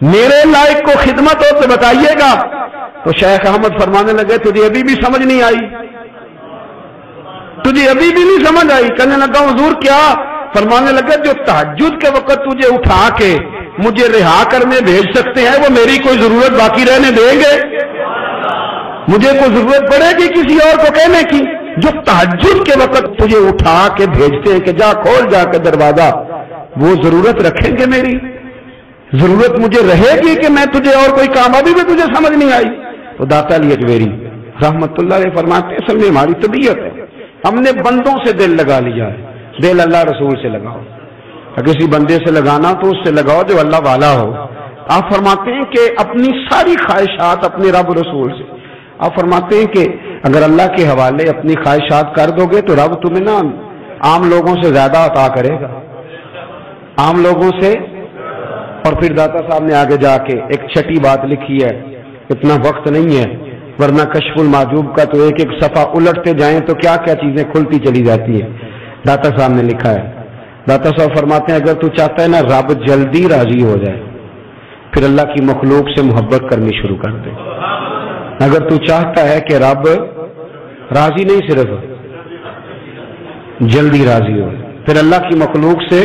Speaker 1: میرے لائق کو خدمت ہو تو بتائیے گا. تو شیخ احمد فرمانے لگے تجھے ابھی بھی سمجھ نہیں آئی، تجھے ابھی بھی نہیں سمجھ آئی. کہنے لگا حضور کیا؟ فرمانے لگے جو تہجد کے وقت تجھے اٹھا کے مجھے رہا کرنے بھیج سکتے ہیں وہ میری کوئی ضرورت باقی رہنے دیں گے؟ مجھے کوئی ضرورت پڑے گی کسی اور کو کہنے کی؟ جو تہجد کے وقت تجھے اٹھا کے بھیجتے ہیں کہ جا کھول جا کے دروازہ، وہ ضرورت رکھیں گے؟ میری ضرورت مجھے رہے گی کہ میں تجھے اور کوئی کام؟ ابھی بھی تجھے سمجھ نہیں آئی. تو داتا علی حجویری رحمت اللہ علیہ فرماتے ہیں اصل میں ہماری طبیعت ہے، ہم نے بندوں سے دل لگا لیا ہے. دل اللہ رسول سے لگاؤ، کسی بندے سے لگانا تو اس سے لگاؤ جو اللہ والا ہو. آپ فرماتے ہیں کہ اپنی ساری خواہشات اپنے رب رسول سے، آپ فرماتے ہیں کہ اگر اللہ کے حوالے اپنی خواہشات کر دو گے تو رب تمہیں نا عام لوگوں سے زیادہ عطا کرے گا، عام لوگوں سے. اور پھر داتا صاحب نے آگے جا کے ایک چھٹی بات لکھی ہے، اتنا وقت نہیں ہے ورنہ کشف المعجوب کا تو ایک ایک صفحہ الٹتے جائیں تو کیا کیا چیزیں کھلتی چلی جاتی ہیں. داتا صاحب نے لکھا ہے، داتا صاحب فرماتے ہیں اگر تو چاہتا ہے نا رب جلدی راضی ہو جائے پھر اللہ کی مخلوق سے محبت کرنی شروع کر دے. اگر تو چاہتا ہے کہ رب راضی نہیں صرف جلدی راضی ہو. پھر اللہ کی مخلوق سے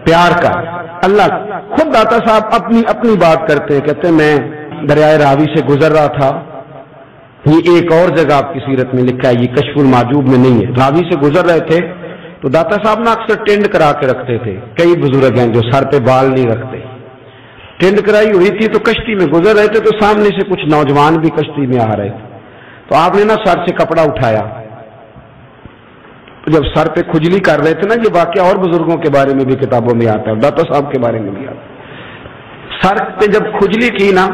Speaker 1: پیار کر. اللہ خود داتا صاحب اپنی بات کرتے ہیں، کہتے ہیں میں دریائے راوی سے گزر رہا تھا. یہ ایک اور جگہ آپ کی سیرت میں لکھا ہے، یہ کشف المعجوب میں نہیں ہے. راوی سے گزر رہے تھے تو داتا صاحب نے اکثر ٹینڈ کرا کے رکھتے تھے. کئی بزرگ ہیں جو سر پہ بال نہیں رکھتے، ٹینڈ کرائی ہوئی تھی تو کشتی میں گزر رہے تھے تو سامنے سے کچھ نوجوان بھی کشتی میں آ رہے تھے. تو آپ نے نا سر سے کپڑا اٹھایا. جب سر پہ کھجلی کر رہے تھے نا، یہ واقعہ اور بزرگوں کے بارے میں بھی کتابوں میں آتا ہے، داتا صاحب کے بارے میں بھی آتا ہے. سر پہ جب کھجلی کی نا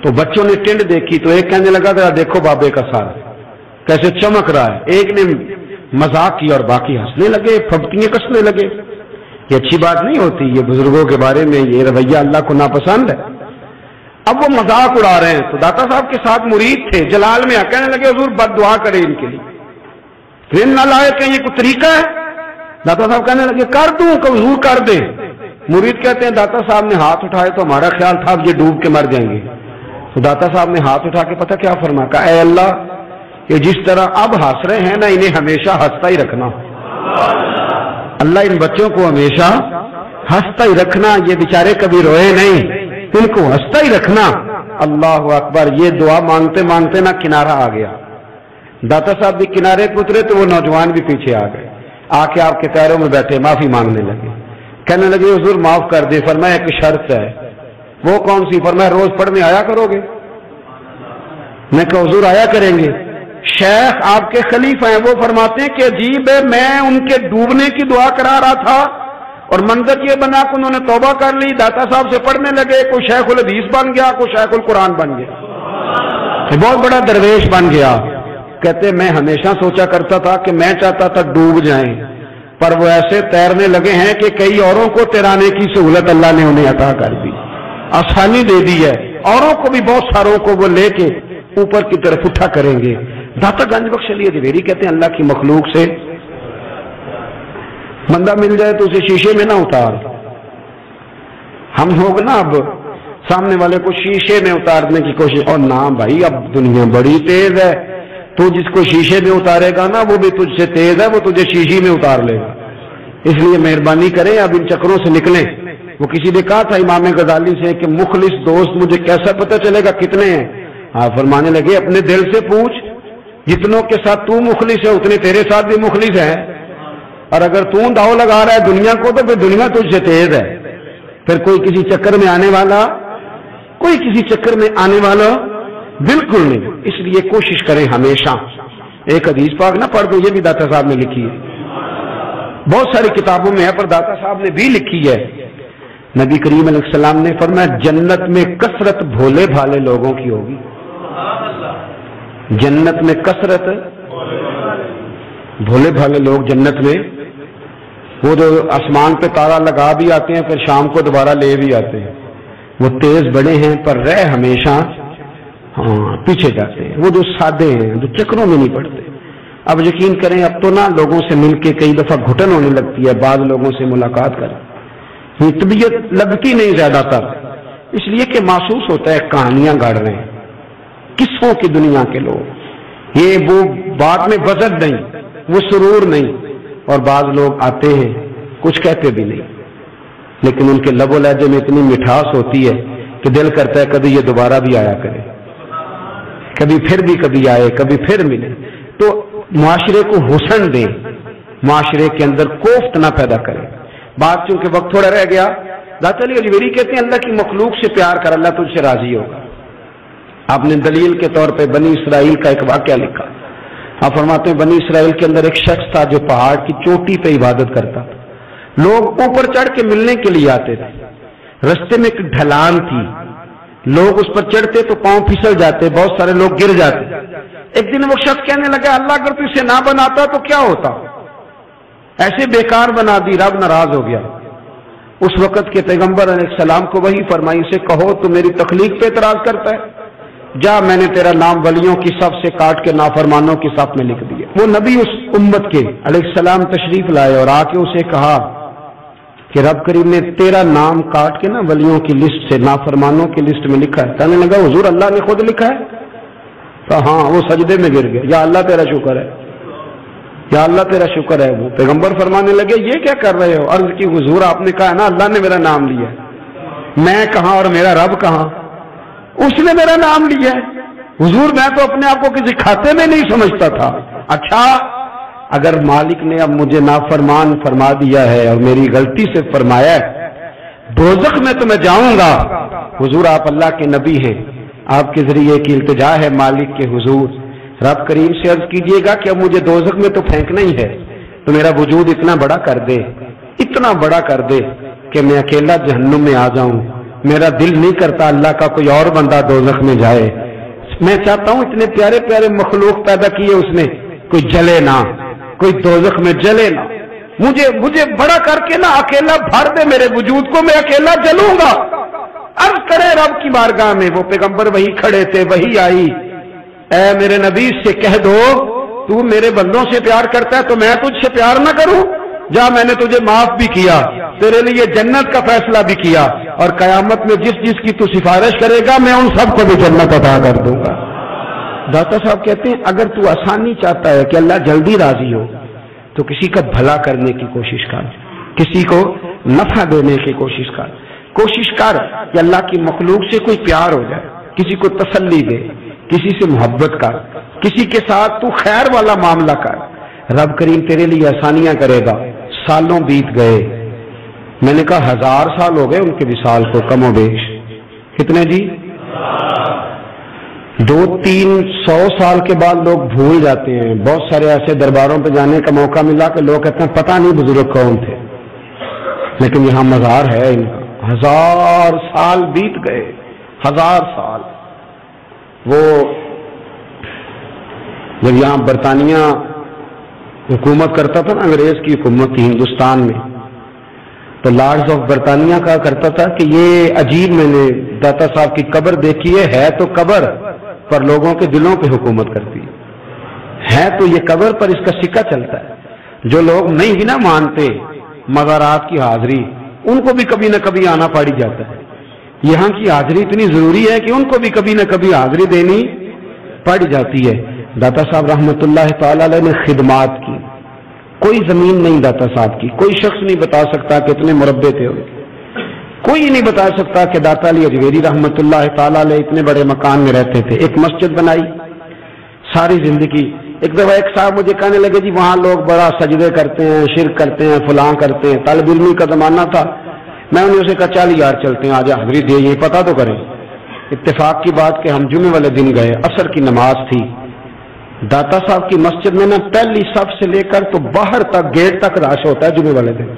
Speaker 1: تو بچوں نے ٹینڈ دیکھی تو ایک کہنے لگا تھا دیکھو بابے کا سر کیسے چمک رہا ہے. ایک نے مذاق کیا اور باقی ہنسنے لگے، پھپتیاں کسنے لگے. یہ اچھی بات نہیں ہوتی، یہ بزرگوں کے بارے میں یہ رویہ اللہ کو ناپسند ہے. اب وہ مذاق اڑا رہے ہیں تو داتا صاحب کے ساتھ مرید تھے جلال میں کہنے لگے حضور بد دعا کرے ان کے لیے. پھر نہ لائے کہ یہ کوئی طریقہ ہے. داتا صاحب کہنے لگے کر دوں کہ حضور کر دے. مرید کہتے ہیں داتا صاحب نے ہاتھ اٹھائے تو ہمارا خیال تھا اب یہ ڈوب کے مر جائیں گے. تو داتا صاحب نے ہاتھ اٹھا کے پتہ کیا فرمایا، کہا اے اللہ یہ جس طرح اب ہنس رہے ہیں نا انہیں ہمیشہ ہنستا ہی رکھنا. اللہ ان بچوں کو ہمیشہ ہنستا ہی رکھنا، یہ بیچارے کبھی روئے نہیں، ان کو ہنستا ہی رکھنا. اللہ اکبر. یہ دعا مانگتے مانگتے نا کنارہ آ گیا. داتا صاحب بھی کنارے پہ اترے تو وہ نوجوان بھی پیچھے آ گئے، آ کے آپ کے پیروں میں بیٹھے معافی مانگنے لگے. کہنے لگے حضور معاف کر دے. فرمایا ایک شرط ہے. وہ کون سی؟ فرمایا روز پڑھنے آیا کرو گے. میں کہا حضور آیا کریں گے. شیخ آپ کے خلیفہ ہیں، وہ فرماتے ہیں کہ عجیب ہے میں ان کے ڈوبنے کی دعا کرا رہا تھا اور منظر یہ بنا کہ انہوں نے توبہ کر لی، داتا صاحب سے پڑھنے لگے، کوئی شیخ الحدیث بن گیا، کوئی شیخ القرآن بن گیا، بہت بڑا درویش بن گیا. کہتے میں ہمیشہ سوچا کرتا تھا کہ میں چاہتا تھا ڈوب جائیں، پر وہ ایسے تیرنے لگے ہیں کہ کئی اوروں کو تیرانے کی سہولت اللہ نے انہیں عطا کر دی، آسانی دے دی ہے. اوروں کو بھی بہت ساروں کو وہ لے کے اوپر کی طرف اٹھا کریں گے. داتا گنج بخش علی اجمیری کہتے ہیں اللہ کی مخلوق سے بندہ مل جائے تو اسے شیشے میں نہ اتار. ہم لوگ نا اب سامنے والے کو شیشے میں اتارنے کی کوشش، اور نہ بھائی اب دنیا بڑی تیز ہے، تو جس کو شیشے میں اتارے گا نا وہ بھی تجھ سے تیز ہے، وہ تجھے شیشی میں اتار لے گا. اس لیے مہربانی کریں اب ان چکروں سے نکلیں. وہ کسی نے کہا تھا امام غزالی سے کہ مخلص دوست مجھے کیسا پتہ چلے گا کتنے ہیں؟ فرمانے لگے اپنے دل سے پوچھ، جتنوں کے ساتھ تو مخلص ہے اتنے تیرے ساتھ بھی مخلص ہیں، اور اگر تو داؤ لگا رہا ہے دنیا کو تو پھر دنیا تجھ سے تیز ہے. پھر کوئی کسی چکر میں آنے والا بالکل نہیں. اس لیے کوشش کریں ہمیشہ. ایک حدیث پاک نہ پڑھ دو، یہ بھی داتا صاحب نے لکھی ہے، بہت ساری کتابوں میں ہے پر داتا صاحب نے بھی لکھی ہے. نبی کریم علیہ السلام نے فرمایا جنت میں کثرت بھولے بھالے لوگوں کی ہوگی. جنت میں کثرت بھولے بھالے لوگ جنت میں، وہ جو آسمان پہ تارا لگا بھی آتے ہیں پھر شام کو دوبارہ لے بھی آتے ہیں، وہ تیز بڑے ہیں پر رہ ہمیشہ پیچھے جاتے ہیں. وہ جو سادے ہیں جو چکروں میں نہیں پڑتے. اب یقین کریں اب تو نا لوگوں سے مل کے کئی دفعہ گھٹن ہونے لگتی ہے، بعض لوگوں سے ملاقات کر طبیعت لگتی نہیں زیادہ تر، اس لیے کہ محسوس ہوتا ہے کہانیاں گاڑ رہے ہیں، قصوں کی دنیا کے لوگ. یہ وہ بات میں وزن نہیں، وہ سرور نہیں. اور بعض لوگ آتے ہیں کچھ کہتے بھی نہیں، لیکن ان کے لب و لہجے میں اتنی مٹھاس ہوتی ہے کہ دل کرتا ہے کبھی یہ دوبارہ بھی آیا کرے، کبھی آئے، کبھی پھر ملے. تو معاشرے کو حسن دیں، معاشرے کے اندر کوفت نہ پیدا کریں. بات چونکہ وقت تھوڑا رہ گیا، داتا علی اجمیری کہتے ہیں اللہ کی مخلوق سے پیار کر، اللہ تجھ سے راضی ہوگا. آپ نے دلیل کے طور پہ بنی اسرائیل کا ایک واقعہ لکھا. آپ فرماتے ہیں بنی اسرائیل کے اندر ایک شخص تھا جو پہاڑ کی چوٹی پہ عبادت کرتا تھا. لوگ اوپر چڑھ کے ملنے کے لیے آتے تھے. رستے میں ایک ڈھلان تھی، لوگ اس پر چڑھتے تو پاؤں پھسل جاتے، بہت سارے لوگ گر جاتے. ایک دن وہ شخص کہنے لگا اللہ اگر تو اسے نہ بناتا تو کیا ہوتا، ایسے بیکار بنا دی. رب ناراض ہو گیا. اس وقت کے پیغمبر علیہ السلام کو وہی فرمائی اسے کہو تو میری تخلیق پہ اعتراض کرتا ہے، جا میں نے تیرا نام ولیوں کی صف سے کاٹ کے نافرمانوں کی صف میں لکھ دیا. وہ نبی اس امت کے علیہ السلام تشریف لائے اور آ کے اسے کہا کہ رب کریم نے تیرا نام کاٹ کے نا ولیوں کی لسٹ سے نافرمانوں کی لسٹ میں لکھا ہے. کہنے لگا حضور اللہ نے خود لکھا ہے؟ ہاں. وہ سجدے میں گر گیا، یا اللہ تیرا شکر ہے، یا اللہ تیرا شکر ہے. وہ پیغمبر فرمانے لگے یہ کیا کر رہے ہو؟ عرض کی حضور آپ نے کہا نا اللہ نے میرا نام لیا ہے. میں کہاں اور میرا رب کہاں؟ اس نے میرا نام لیا ہے. حضور میں تو اپنے آپ کو کسی کھاتے میں نہیں سمجھتا تھا. اچھا اگر مالک نے اب مجھے نافرمان فرما دیا ہے اور میری غلطی سے فرمایا ہے دوزخ میں تو میں جاؤں گا. حضور آپ اللہ کے نبی ہیں, آپ کے ذریعے کی التجا ہے مالک کے حضور, رب کریم سے عرض کیجئے گا کہ اب مجھے دوزخ میں تو پھینکنا ہی ہے, تو میرا وجود اتنا بڑا کر دے, اتنا بڑا کر دے کہ میں اکیلا جہنم میں آ جاؤں. میرا دل نہیں کرتا اللہ کا کوئی اور بندہ دوزخ میں جائے. میں چاہتا ہوں اتنے پیارے پیارے مخلوق پیدا کیے اس نے, کوئی جلے نہ, کوئی دوزخ میں جلے نہ. مجھے بڑا کر کے نا اکیلا بھر دے میرے وجود کو, میں اکیلا جلوں گا. عرض کرے رب کی بارگاہ میں, وہ پیغمبر وہی کھڑے تھے, وہی آئی. اے میرے نبی سے کہہ دو تو میرے بندوں سے پیار کرتا ہے تو میں تجھ سے پیار نہ کروں؟ جا میں نے تجھے معاف بھی کیا, تیرے لیے جنت کا فیصلہ بھی کیا, اور قیامت میں جس کی تو سفارش کرے گا میں ان سب کو بھی جنت عطا کر دوں گا. داتا صاحب کہتے ہیں اگر تو آسانی چاہتا ہے کہ اللہ جلدی راضی ہو تو کسی کا بھلا کرنے کی کوشش کر, کسی کو نفع دینے کی کوشش کر کہ اللہ کی مخلوق سے کوئی پیار ہو جائے, کسی کو تسلی دے, کسی سے محبت کر, کسی کے ساتھ تو خیر والا معاملہ کر. رب کریم تیرے لیے آسانیاں کرے گا. سالوں بیت گئے, میں نے کہا 1000 سال ہو گئے ان کے وصال کو کم و بیش. کتنے جی؟ 200-300 سال کے بعد لوگ بھول جاتے ہیں. بہت سارے ایسے درباروں پہ جانے کا موقع ملا کہ لوگ کہتے ہیں پتہ نہیں بزرگ کون تھے, لیکن یہاں مزار ہے ان کا. 1000 سال بیت گئے, 1000 سال. وہ جب یہاں برطانیہ حکومت کرتا تھا نا, انگریز کی حکومت تھی ہندوستان میں, تو لارڈز آف برطانیہ کہا کرتا تھا کہ یہ عجیب, میں نے داتا صاحب کی قبر دیکھی ہے تو قبر پر لوگوں کے دلوں پہ حکومت کرتی ہے تو یہ قبر پر اس کا سکہ چلتا ہے. جو لوگ نہیں بھی نہ مانتے مزارات کی حاضری, ان کو بھی کبھی نہ کبھی آنا پڑ جاتا ہے. یہاں کی حاضری اتنی ضروری ہے کہ ان کو بھی کبھی نہ کبھی حاضری دینی پڑ جاتی ہے. داتا صاحب رحمت اللہ تعالی علیہ نے خدمات کی, کوئی زمین نہیں داتا صاحب کی, کوئی شخص نہیں بتا سکتا کہ اتنے مربع تھے, کوئی نہیں بتا سکتا کہ داتا علی اجویری رحمت اللہ تعالی علیہ اتنے بڑے مکان میں رہتے تھے. ایک مسجد بنائی ساری زندگی. ایک دفعہ ایک صاحب مجھے کہنے لگے جی وہاں لوگ بڑا سجدے کرتے ہیں, شرک کرتے ہیں, فلاں کرتے ہیں. طالب علمی کا زمانہ تھا, میں انہیں اسے کہا چل یار چلتے ہیں, آج حاضری دے, یہ پتہ تو کریں. اتفاق کی بات کہ ہم جمعے والے دن گئے, عصر کی نماز تھی. داتا صاحب کی مسجد میں نا پہلی صف سے لے کر تو باہر تک گیٹ تک رش ہوتا ہے جمعے والے دن,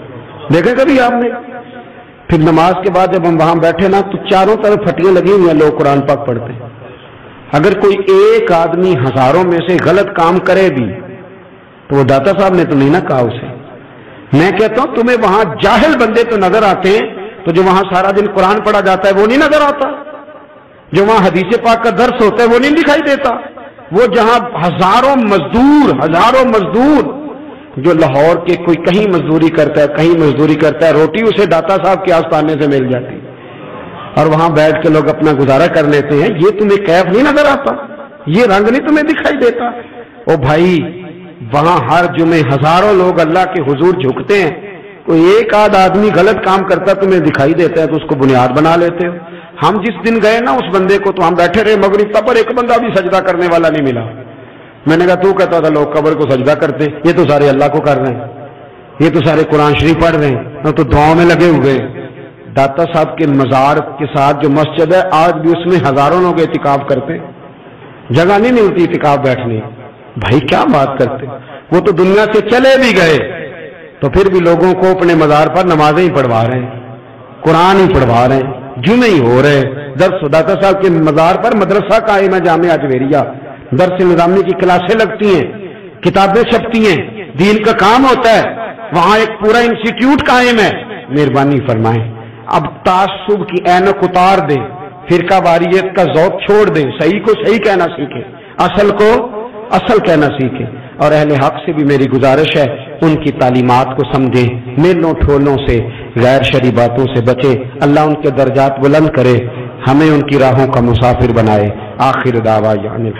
Speaker 1: دیکھیں کبھی آپ نے؟ پھر نماز کے بعد جب ہم وہاں بیٹھے نا تو چاروں طرف پھٹیاں لگی ہوئی ہیں, لوگ قرآن پاک پڑھتے ہیں. اگر کوئی ایک آدمی ہزاروں میں سے غلط کام کرے بھی تو وہ داتا صاحب نے تو نہیں نہ کہا اسے. میں کہتا ہوں تمہیں وہاں جاہل بندے تو نظر آتے ہیں, تو جو وہاں سارا دن قرآن پڑھا جاتا ہے وہ نہیں نظر آتا, جو وہاں حدیث پاک کا درس ہوتا ہے وہ نہیں دکھائی دیتا. وہ جہاں ہزاروں مزدور جو لاہور کے کوئی کہیں مزدوری کرتا ہے, کہیں مزدوری کرتا ہے, روٹی اسے داتا صاحب کے آستانے سے مل جاتی اور وہاں بیٹھ کے لوگ اپنا گزارا کر لیتے ہیں. یہ تمہیں کیف نہیں نظر آتا, یہ رنگ نہیں تمہیں دکھائی دیتا؟ او بھائی وہاں ہر جمعے ہزاروں لوگ اللہ کے حضور جھکتے ہیں, کوئی ایک آدھ آدمی غلط کام کرتا تمہیں دکھائی دیتا ہے تو اس کو بنیاد بنا لیتے ہو. ہم جس دن گئے نا اس بندے کو تو ہم بیٹھے رہے مغرب تک, پر ایک بندہ بھی سجدہ کرنے والا نہیں ملا. میں نے کہا تو کہتا تھا لوگ قبر کو سجدہ کرتے, یہ تو سارے اللہ کو کر رہے ہیں, یہ تو سارے قرآن شریف پڑھ رہے ہیں, تو دعاؤں میں لگے ہوئے. داتا صاحب کے مزار کے ساتھ جو مسجد ہے آج بھی اس میں ہزاروں لوگ اعتکاف کرتے, جگہ نہیں ملتی اعتکاف بیٹھنے. بھائی کیا بات کرتے, وہ تو دنیا سے چلے بھی گئے تو پھر بھی لوگوں کو اپنے مزار پر نمازیں ہی پڑھوا رہے ہیں, قرآن ہی پڑھوا رہے ہیں, جمعے ہی ہو رہے. درس داتا صاحب کے مزار پر مدرسہ قائم ہے جامعہ اجویریہ, درس نظامی کی کلاسیں لگتی ہیں, کتابیں چھپتی ہیں, دین کا کام ہوتا ہے. وہاں ایک پورا انسٹیٹیوٹ قائم ہے. مہربانی فرمائیں اب تعصب کی اینک اتار دیں, فرقہ واریت کا ذوق چھوڑ دیں, صحیح کو صحیح کہنا سیکھیں, اصل کو اصل کہنا سیکھیں. اور اہل حق سے بھی میری گزارش ہے ان کی تعلیمات کو سمجھیں, میلوں ٹھولوں سے, غیر شرعی باتوں سے بچیں. اللہ ان کے درجات بلند کرے, ہمیں ان کی راہوں کا مسافر بنائے. آخر دعویٰ یعنی